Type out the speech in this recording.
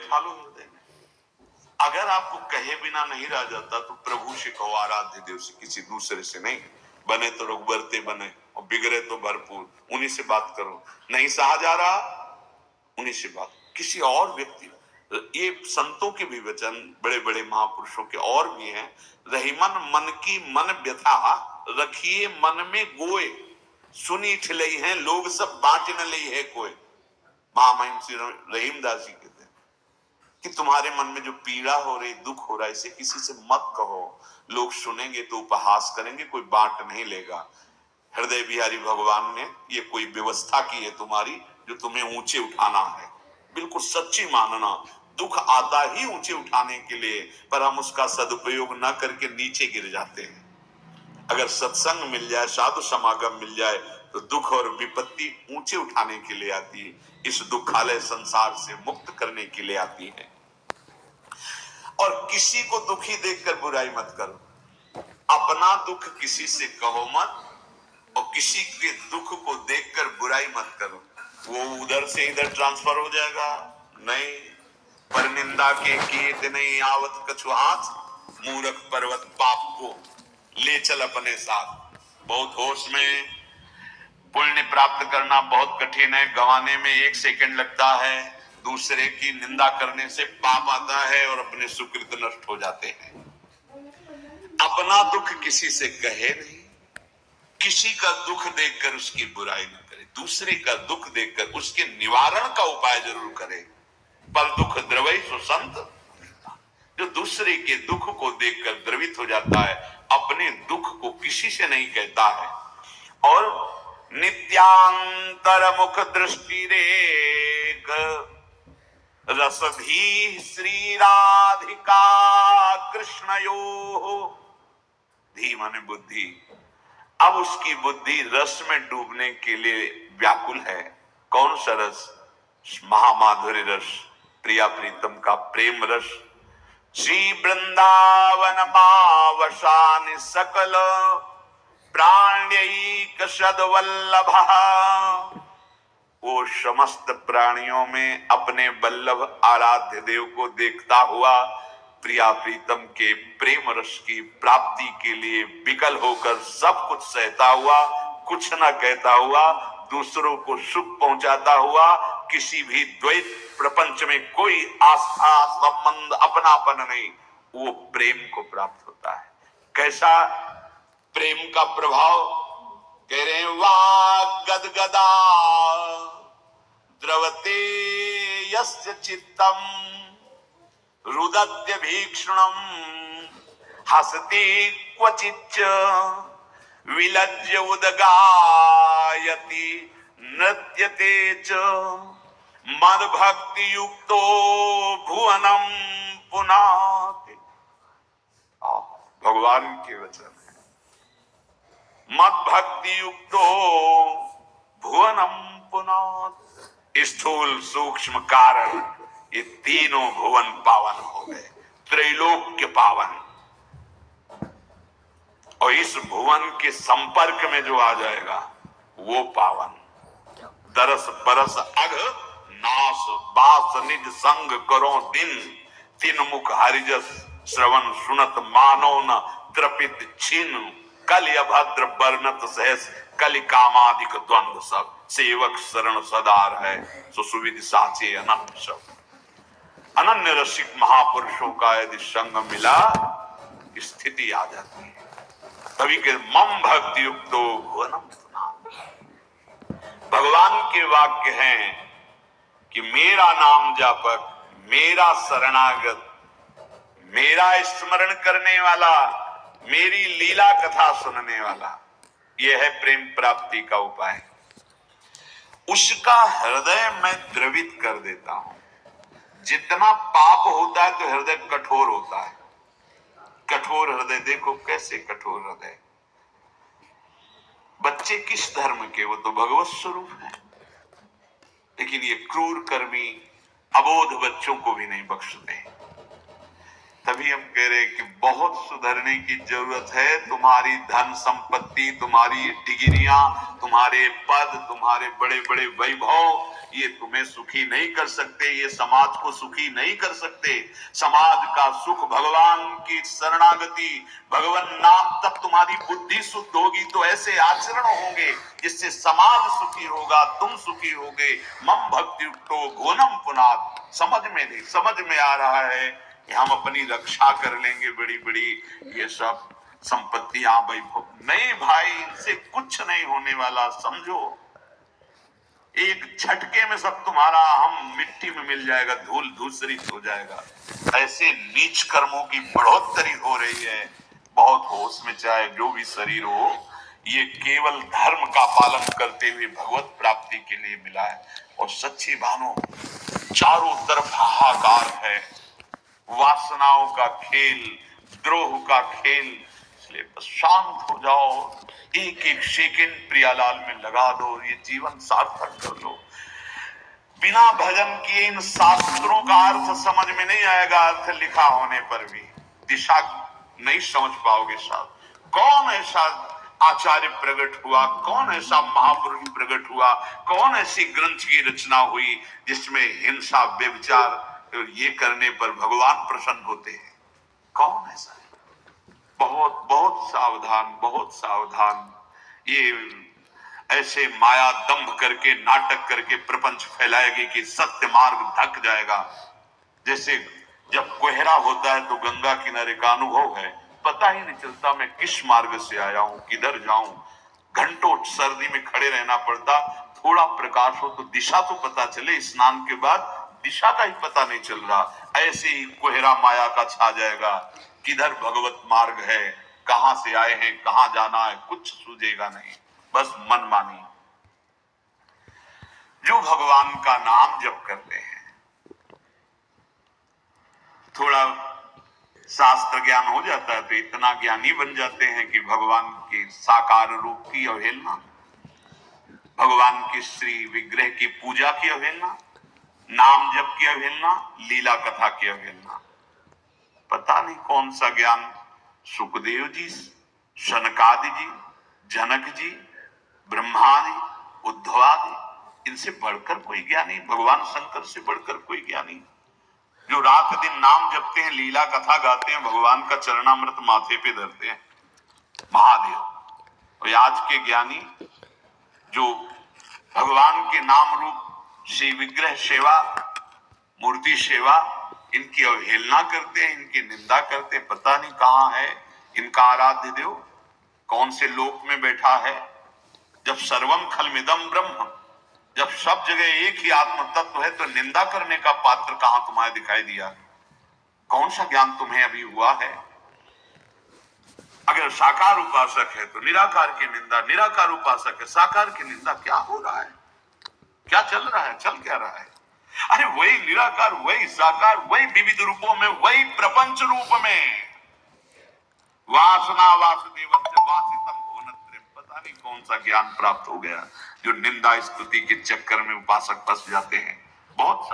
बैठा लो हृदय में। अगर आपको कहे बिना नहीं रह जाता तो प्रभु से कहो, आराध्य देव से, किसी दूसरे से नहीं। बने तो रघुबर ते बने और बिगड़े तो भरपूर, उन्हीं से बात करो। नहीं सहा जा रहा, उन्हीं से बात। किसी और व्यक्ति, ये संतों के भी वचन, बड़े बड़े महापुरुषों के और भी हैं। रहीमन मन की मन व्यथा, रखिए मन में गोए, सुनी ठिलई है लोग सब बांट न लई है कोई। महामहिम श्री रहीमदास जी कहते हैं कि तुम्हारे मन में जो पीड़ा हो रही, दुख हो रहा है, इसे किसी से मत कहो। लोग सुनेंगे तो उपहास करेंगे, कोई बांट नहीं लेगा। हृदय बिहारी भगवान ने ये कोई व्यवस्था की है तुम्हारी, जो तुम्हें ऊंचे उठाना है। बिल्कुल सच्ची मानना, दुख आता ही ऊंचे उठाने के लिए, पर हम उसका सदुपयोग न करके नीचे गिर जाते हैं। अगर सत्संग मिल जाए, साधु समागम मिल जाए, तो दुख और विपत्ति ऊंचे उठाने के लिए आती है, इस दुखालय संसार से मुक्त करने के लिए आती है। और किसी को दुखी देखकर बुराई मत करो, अपना दुख किसी से कहो मत, और किसी के दुख को देखकर बुराई मत करो। वो उधर से इधर ट्रांसफर हो जाएगा, नहीं। पर निंदा के किए नहीं आवत कछु हाथ, मूर्ख पर्वत पाप को ले चल अपने साथ। बहुत होश में पुण्य प्राप्त करना बहुत कठिन है, गंवाने में 1 सेकंड लगता है। दूसरे की निंदा करने से पाप आता है और अपने सुकृत नष्ट हो जाते हैं। अपना दुख किसी से कहे नहीं, किसी का दुख देखकर उसकी बुराई न करे, दूसरे का दुख देखकर उसके निवारण का उपाय जरूर करे। पर दुख द्रवई सुसंत, जो दूसरे के दुख को देखकर द्रवित हो जाता है, अपने दुख को किसी से नहीं कहता है। और नित्यांतर मुख दृष्टि रेख, रसधी श्री राधिका कृष्णयो। धी माने बुद्धि। अब उसकी बुद्धि रस में डूबने के लिए व्याकुल है। कौन सा रस? महामाधुर्य रस, प्रिया प्रीतम का प्रेम रस। श्री वृंदावन मावसानि सकल प्राण्यैक सद्वल्लभ। वो समस्त प्राणियों में अपने वल्लभ आराध्य देव को देखता हुआ, प्रिया प्रीतम के प्रेम रस की प्राप्ति के लिए विकल होकर सब कुछ सहता हुआ, कुछ न कहता हुआ, दूसरों को सुख पहुंचाता हुआ, किसी भी द्वैत प्रपंच में कोई आस्था संबंध अपनापन नहीं, वो प्रेम को प्राप्त होता है। कैसा प्रेम का प्रभाव? कह रहे हैं, वाग गदगदा द्रवते यस्य चित्तम, रुदत्य भीक्षणम हसति क्वचिच्च, विलज्य उदगायति नृत्यते च, मद भक्ति युक्तो भुवनम पुनाति। भगवान के वचन है। मद भक्ति युक्तो भुवनम पुनाति। स्थूल सूक्ष्म कारण, ये तीनों भुवन पावन हो गए, त्रैलोक्य पावन। और इस भुवन के संपर्क में जो आ जाएगा वो पावन। दरस बरस अघ नाश बास निज संग करो दिन, तीन मुख हरिजस श्रवण सुनत मानो न त्रपित छीन, कल अभद्र बरनत सहस कलि कामादिक द्वंद्व सब, सेवक शरण सदार है सो सुविधि साचे अनंत सब। अनन्य रसिक महापुरुषों का यदि संग मिला, स्थिति आ जाती है। तभी के मम भक्ति युक्तो भुवनम पुनाति। भगवान के वाक्य हैं कि मेरा नाम जापक, मेरा शरणागत, मेरा स्मरण करने वाला, मेरी लीला कथा सुनने वाला, यह है प्रेम प्राप्ति का उपाय। उसका हृदय मैं द्रवित कर देता हूं। जितना पाप होता है तो हृदय कठोर होता है। कठोर हृदय, देखो कैसे कठोर हृदय। बच्चे किस धर्म के? वो तो भगवत स्वरूप है। लेकिन ये क्रूर कर्मी अबोध बच्चों को भी नहीं बख्शते। तभी हम कह रहे हैं कि बहुत सुधरने की जरूरत है। तुम्हारी धन संपत्ति, तुम्हारी डिग्रियां, तुम्हारे पद, तुम्हारे बड़े बड़े वैभव, ये तुम्हें सुखी नहीं कर सकते, ये समाज को सुखी नहीं कर सकते। समाज का सुख भगवान की शरणागति, भगवान नाम, तब तुम्हारी बुद्धि शुद्ध होगी तो ऐसे आचरण होंगे जिससे समाज सुखी होगा, तुम सुखी होगे। मम भक्ति युक्तो घोनम पुनात्। समझ में आ रहा है कि हम अपनी रक्षा कर लेंगे, बड़ी बड़ी ये सब संपत्तियां वैभव नहीं भाई, इनसे कुछ नहीं होने वाला। समझो, एक झटके में सब तुम्हारा हम मिट्टी में मिल जाएगा, धूल धूसरित हो जाएगा। ऐसे नीच कर्मों की बढ़ोतरी हो रही है। बहुत होश में, चाहे जो भी शरीर हो, ये केवल धर्म का पालन करते हुए भगवत प्राप्ति के लिए मिला है। और सच्ची भानो, चारों तरफ हाहाकार है, वासनाओं का खेल, द्रोह का खेल। इसलिए बस शांत हो जाओ, एक एक सेकंड प्रियालाल में लगा दो, ये जीवन सार्थक कर लो। बिना भजन किए इन शास्त्रों का अर्थ समझ में नहीं आएगा, अर्थ लिखा होने पर भी दिशा नहीं समझ पाओगे साहब। कौन ऐसा आचार्य प्रकट हुआ, कौन ऐसा महापुरुष प्रकट हुआ, कौन ऐसी ग्रंथ की रचना हुई जिसमें हिंसा, व्यभिचार ये करने पर भगवान प्रसन्न होते हैं? कौन ऐसा है? बहुत बहुत सावधान, बहुत सावधान। ये ऐसे माया दंभ करके, नाटक करके प्रपंच फैलाएगी कि सत्य मार्ग ढक जाएगा। जैसे जब कोहरा होता है तो गंगा किनारे का अनुभव है, पता ही नहीं चलता मैं किस मार्ग से आया हूं, किधर जाऊं। घंटों सर्दी में खड़े रहना पड़ता, थोड़ा प्रकाश हो तो दिशा तो पता चले। स्नान के बाद दिशा का ही पता नहीं चल रहा। ऐसे ही कोहरा माया का छा जाएगा, किधर भगवत मार्ग है, कहां से आए हैं, कहां जाना है, कुछ सूझेगा नहीं, बस मनमानी। जो भगवान का नाम जप करते हैं, थोड़ा शास्त्र ज्ञान हो जाता है तो इतना ज्ञानी बन जाते हैं कि भगवान के साकार रूप की अवहेलना, भगवान की श्री विग्रह की पूजा की अवहेलना, नाम जप की अवहेलना, लीला कथा की अवहेलना। पता नहीं कौन सा ज्ञान सुखदेव जी, सनकादि जी, जनक जी, ब्रह्मादि, उद्धवादि, इनसे बढ़कर कोई ज्ञानी, भगवान शंकर से बढ़कर कोई ज्ञानी, जो रात दिन नाम जपते हैं, लीला कथा गाते हैं, भगवान का चरणामृत माथे पे धरते हैं, महादेव। और आज के ज्ञानी जो भगवान के नाम रूप श्री विग्रह सेवा, मूर्ति सेवा, इनकी अवहेलना करते हैं, इनकी निंदा करते हैं। पता नहीं कहां है इनका आराध्य देव, कौन से लोक में बैठा है। जब सर्वम खलमिदम ब्रह्म, जब सब जगह एक ही आत्म तत्व है, तो निंदा करने का पात्र कहां तुम्हें दिखाई दिया? कौन सा ज्ञान तुम्हें अभी हुआ है? अगर साकार उपासक है तो निराकार की निंदा, निराकार उपासक है साकार की निंदा। क्या हो रहा है? क्या चल रहा है? चल क्या रहा है? अरे वही निराकार, वही साकार, वही विविध रूपों में, वही प्रपंच रूप में। वासना वासुदेव वासितम भुवनत्रयम्। पता नहीं कौन सा ज्ञान प्राप्त हो गया जो निंदा स्तुति के चक्कर में उपासक फंस जाते हैं। बहुत